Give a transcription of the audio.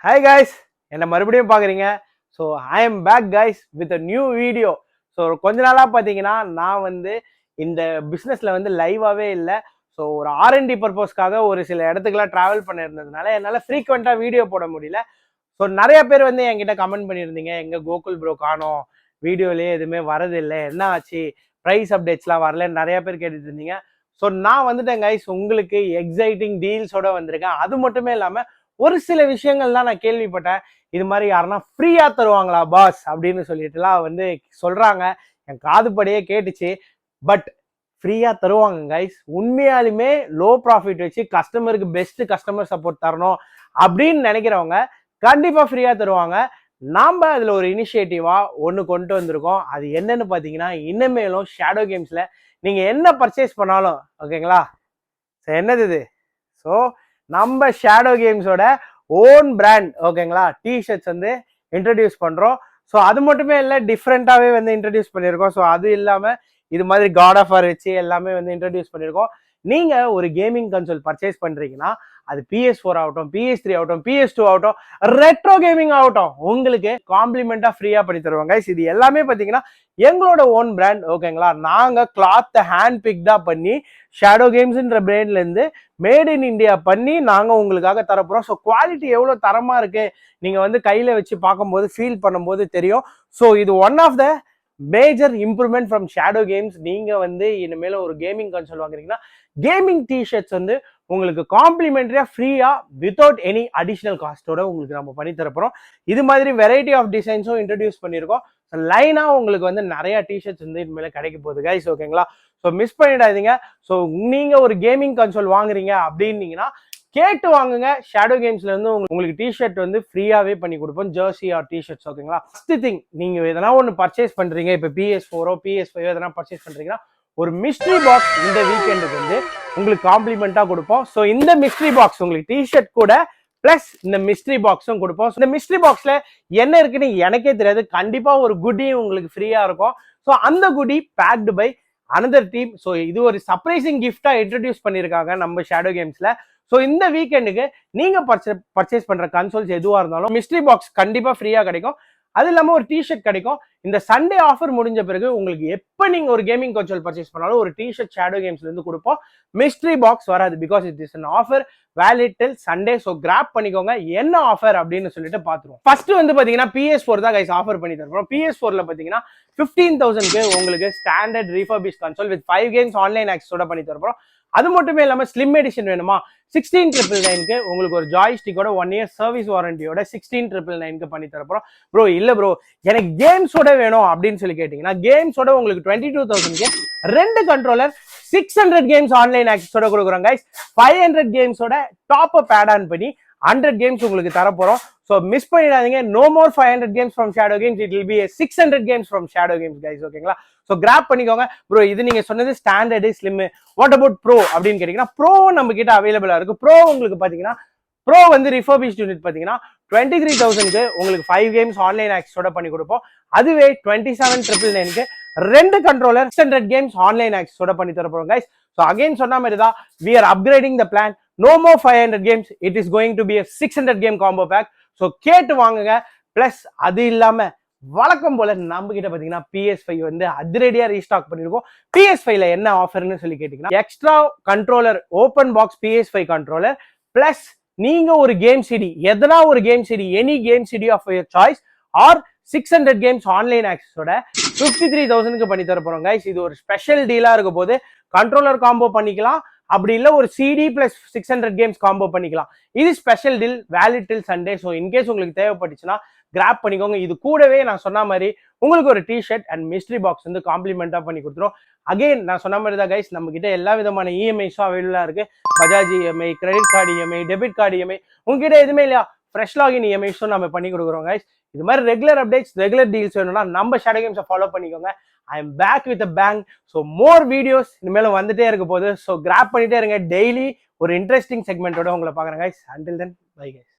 Hi guys, என்ன மறுபடியும் பார்க்குறீங்க. So I am back guys with a new video. So கொஞ்ச நாளாக பார்த்தீங்கன்னா நான் வந்து இந்த பிஸ்னஸில் வந்து லைவாகவே இல்லை. ஸோ ஒரு ஆர்என்டி பர்பஸ்க்காக ஒரு சில இடத்துக்குலாம் ட்ராவல் பண்ணியிருந்ததுனால என்னால் ஃப்ரீக்வெண்ட்டாக வீடியோ போட முடியல. ஸோ நிறைய பேர் வந்து என்கிட்ட கமெண்ட் பண்ணியிருந்தீங்க, எங்கள் கோகுல் ப்ரோ காணோம், வீடியோலேயே எதுவுமே வரதில்லை, என்ன ஆச்சு, ப்ரைஸ் அப்டேட்ஸ்லாம் வரலன்னு நிறைய பேர் கேட்டுட்டு இருந்தீங்க. ஸோ நான் வந்துட்டேன் கைஸ், உங்களுக்கு எக்ஸைட்டிங் டீல்ஸோட வந்திருக்கேன். அது மட்டுமே இல்லாமல் ஒரு சில விஷயங்கள்லாம் நான் கேள்விப்பட்டேன். இது மாதிரி யாருன்னா ஃப்ரீயா தருவாங்களா பாஸ் அப்படின்னு சொல்லிட்டுலாம் வந்து சொல்றாங்க. என் காதுபடியே கேட்டுச்சு. பட் ஃப்ரீயா தருவாங்க கைஸ். உண்மையாலுமே லோ ப்ராஃபிட் வச்சு கஸ்டமருக்கு பெஸ்ட் கஸ்டமர் சப்போர்ட் தரணும் அப்படின்னு நினைக்கிறவங்க கண்டிப்பா ஃப்ரீயா தருவாங்க. நாம அதுல ஒரு இனிஷியேட்டிவா ஒன்று கொண்டு வந்திருக்கோம். அது என்னன்னு பாத்தீங்கன்னா, இனிமேலும் ஷேடோ கேம்ஸ்ல நீங்க என்ன பர்ச்சேஸ் பண்ணாலும் ஓகேங்களா, என்னது இது, ஸோ நம்ம ஷேடோ கேம்ஸோட ஓன் பிராண்ட் ஓகேங்களா டிஷர்ட்ஸ் வந்து இன்ட்ரடியூஸ் பண்றோம். ஸோ அது மட்டுமே இல்லை, டிஃப்ரெண்டாகவே வந்து இன்ட்ரடியூஸ் பண்ணியிருக்கோம். ஸோ அது இல்லாமல் இது மாதிரி காட் ஆஃப் வார் வச்சு எல்லாமே வந்து இன்ட்ரடியூஸ் பண்ணியிருக்கோம். நீங்க ஒரு கேமிங் கன்சோல் பர்ச்சேஸ் பண்றீங்கன்னா அது PS4 ஆகட்டும், PS3 ஆகட்டும், PS2 ஆகட்டும், ரெட்ரோ கேமிங் ஆகட்டும், உங்களுக்கு காம்ப்ளிமெண்டா ஃப்ரீயா பண்ணி தருவாங்க. இது எல்லாமே பாத்தீங்கன்னா எங்களோட ஓன் பிராண்ட் ஓகேங்களா. நாங்க கிளாத் ஹேண்ட் பிக்டா பண்ணி ஷேடோ கேம்ஸ்ன்ற பிராண்ட்ல இருந்து மேட் இன் இந்தியா பண்ணி நாங்க உங்களுக்காக தரப்போறோம். ஸோ குவாலிட்டி எவ்வளவு தரமா இருக்கு நீங்க வந்து கையில வச்சு பார்க்கும்போது ஃபீல் பண்ணும்போது தெரியும். ஸோ இது one of the major improvement from Shadow Games. நீங்க வந்து இனிமேல ஒரு கேமிங் கன்சோல் வாங்குறீங்கன்னா கேமிங் டிஷர்ட்ஸ் வந்து உங்களுக்கு காம்ப்ளிமெண்டரியா ஃப்ரீயா வித்தவுட் எனி அடிஷனல் காஸ்டோட உங்களுக்கு நம்ம பண்ணி தரப்போறோம். இது மாதிரி வெரைட்டி ஆஃப் டிசைன்ஸும் இன்ட்ரடியூஸ் பண்ணியிருக்கோம். லைனா உங்களுக்கு வந்து நிறைய டிஷர்ட்ஸ் வந்து இனிமேல கிடைக்க போகுது கைஸ் ஓகேங்களா. ஸோ மிஸ் பண்ணிடாதீங்க. ஸோ நீங்க ஒரு கேமிங் கன்சோல் வாங்குறீங்க அப்படின்னீங்கன்னா கேட்டு வாங்குங்க. ஷேடோ கேம்ஸ்ல இருந்து உங்களுக்கு டிஷர்ட் வந்து ஃப்ரீயாவே பண்ணி கொடுப்போம், ஜெர்சி ஆர் டிஷர்ட்ஸ் ஓகேங்களா. ஃபர்ஸ்ட் திங், நீங்க எதனா ஒன்று பர்ச்சேஸ் பண்றீங்க, இப்போ PS4 PS5 எதனா பர்ச்சேஸ் பண்றீங்கன்னா ஒரு மிஸ்ட்ரி பாக்ஸ் இந்த வீக்கெண்டுக்கு வந்து உங்களுக்கு காம்ப்ளிமெண்டா கொடுப்போம். ஸோ இந்த மிஸ்ட்ரி பாக்ஸ் உங்களுக்கு டிஷர்ட் கூட பிளஸ் இந்த மிஸ்ட்ரி பாக்ஸும் கொடுப்போம். இந்த மிஸ்ட்ரி பாக்ஸ்ல என்ன இருக்குன்னு எனக்கே தெரியாது. கண்டிப்பா ஒரு குடி உங்களுக்கு ஃப்ரீயா இருக்கும். ஸோ அந்த goodie packed by another team. So இது ஒரு சர்ப்ரைசிங் கிஃப்டா இன்ட்ரடியூஸ் பண்ணியிருக்காங்க நம்ம ஷேடோ கேம்ஸ்ல. ஸோ இந்த வீக்கெண்டுக்கு நீங்க பர்ச்சேஸ் பண்ற கன்சோல்ஸ் எதுவா இருந்தாலும் மிஸ்ட்ரி பாக்ஸ் கண்டிப்பா ஃப்ரீயா கிடைக்கும். அது இல்லாம ஒரு டிஷர்ட் கிடைக்கும். இந்த சண்டே ஆஃபர் முடிஞ்ச பிறகு உங்களுக்கு எப்ப நீங்க ஒரு கேமிங் கன்சோல் பர்ச்சேஸ் பண்ணாலும் ஒரு டிஷர்ட் ஷேடோ கேம்ஸ்ல இருந்து கொடுப்போம். மிஸ்ட்ரி பாக்ஸ் வராது, because it is an offer valid till Sunday. So grab பண்ணிக்கோங்க. என்ன ஆஃபர் அப்படின்னு சொல்லிட்டு பாத்துருவோம். ஃபர்ஸ்ட் வந்து பாத்தீங்கன்னா PS4 தான் கைஸ் ஆஃபர் பண்ணி தருவோம். PS4ல பாத்தீங்கன்னா 15,000க்கு உங்களுக்கு standard refurbish console with 5 games online ஆக்சஸோட பண்ணி தருவோம். அது மட்டுமே இல்லாம ஸ்லிம் எடிஷன் வேணுமா 16,999க்கு உங்களுக்கு ஒரு ஜாய்ஸ்டிக்கோட 1 இயர் சர்வீஸ் வாரண்டியோட 16,999க்கு பண்ணி தரப்போம். ப்ரோ இல்ல ப்ரோ எனக்கு கேம்ஸோட வேணும் அப்படின்னு சொல்லி கேட்டீங்கன்னா கேம்ஸோட உங்களுக்கு 22,000க்கு 2 கண்ட்ரோலர் 600 கேம்ஸ் ஆன்லைன் ஆக்சஸோட கொடுக்குறோம் கைஸ். 500 கேம்ஸோட டாப் அப் ஆட் ஆன் பண்ணி 100 கேம்ஸ் உங்களுக்கு தரப்போறோம். ஸோ மிஸ் பண்ணிடாதீங்க. No more 500 games from Shadow Games, it will be 600 games from Shadow Games guys ஓகேங்களா. ஸோ கிராப் பண்ணிக்கோங்க. ப்ரோ இது நீங்க சொன்னது standard slim, what about bro அப்படின்னு கேட்டீங்கன்னா ப்ரோ நம்ம கிட்ட அவைலபிளா இருக்கு. ப்ரோ உங்களுக்கு பாத்தீங்கன்னா ப்ரோ வந்து ரிஃபர்பிஷ்ட் யூனிட் பாத்தீங்கன்னா 23,000க்கு உங்களுக்கு 5 கேம்ஸ் ஆன்லைன் ஆக்சஸோட பண்ணி கொடுப்போம். அதுவே 27,999க்கு 2 கண்ட்ரோலர் 600 கேம்ஸ் ஆன்லைன் ஆக்சஸோட பண்ணி தரப்போம் கைஸ். ஸோ அகைன் சொன்ன மாதிரி தான், we are upgrading the plan. No more 500 games, it is going to be a 600 game combo pack. So கேட்டு வாங்குங்க. பிளஸ் அது இல்லாம வழக்கம் போல நம்ம கிட்ட பாத்தீங்கன்னா PS5 வந்து அதிரடியா ரீஸ்டாக் பண்ணிருக்கோம். PS5ல என்ன ஆஃபர்னு சொல்லி கேட்டீங்கன்னா extra controller open box PS5 controller plus நீங்க ஒரு கேம் சிடி, எதனா ஒரு game CD, any game CD of your choice or 600 games online ஆக்சஸோட 53,000க்கு பண்ணி தர போறோம் கைஸ். இது ஒரு ஸ்பெஷல் டீலா இருக்க போது கண்ட்ரோலர் காம்போ பண்ணிக்கலாம், அப்படி இல்ல ஒரு CD பிளஸ் 600 கேம்ஸ் காம்போ பண்ணிக்கலாம். இது special deal valid till Sunday. So in case உங்களுக்கு தேவைப்பட்டுச்சுன்னா கிராப் பண்ணிக்கோங்க. இது கூடவே நான் சொன்ன மாதிரி உங்களுக்கு ஒரு டிஷர்ட் அண்ட் மிஸ்ட்ரி பாக்ஸ் வந்து காம்ப்ளிமெண்டா பண்ணி கொடுத்துரும். அகைன் நான் சொன்ன மாதிரி தான் கைஸ், நம்ம கிட்ட எல்லா விதமான இஎம்ஐஸும் அவைலபிளா இருக்கு. Bajaj EMI, credit card EMI, debit card EMI, உங்ககிட்ட எதுவுமே இல்லையா ஃப்ரெஷ் லாகின் இஎம்ஐஸும் நம்ம பண்ணி கொடுக்குறோம் கைஸ். இது மாதிரி ரெகுலர் அப்டேட்ஸ், ரெகுலர் டீல்ஸ் வேணும்னா நம்ம ஷேடோ கேம்ஸை ஃபாலோ பண்ணிக்கோங்க. I am back with a bang. So more videos இனிமேல வந்துட்டே இருக்க போது. ஸோ கிராப் பண்ணிட்டே இருங்க. டெய்லி ஒரு இன்ட்ரெஸ்டிங் செக்மெண்டோட உங்களை பார்க்குறேன் guys. Until then bye guys.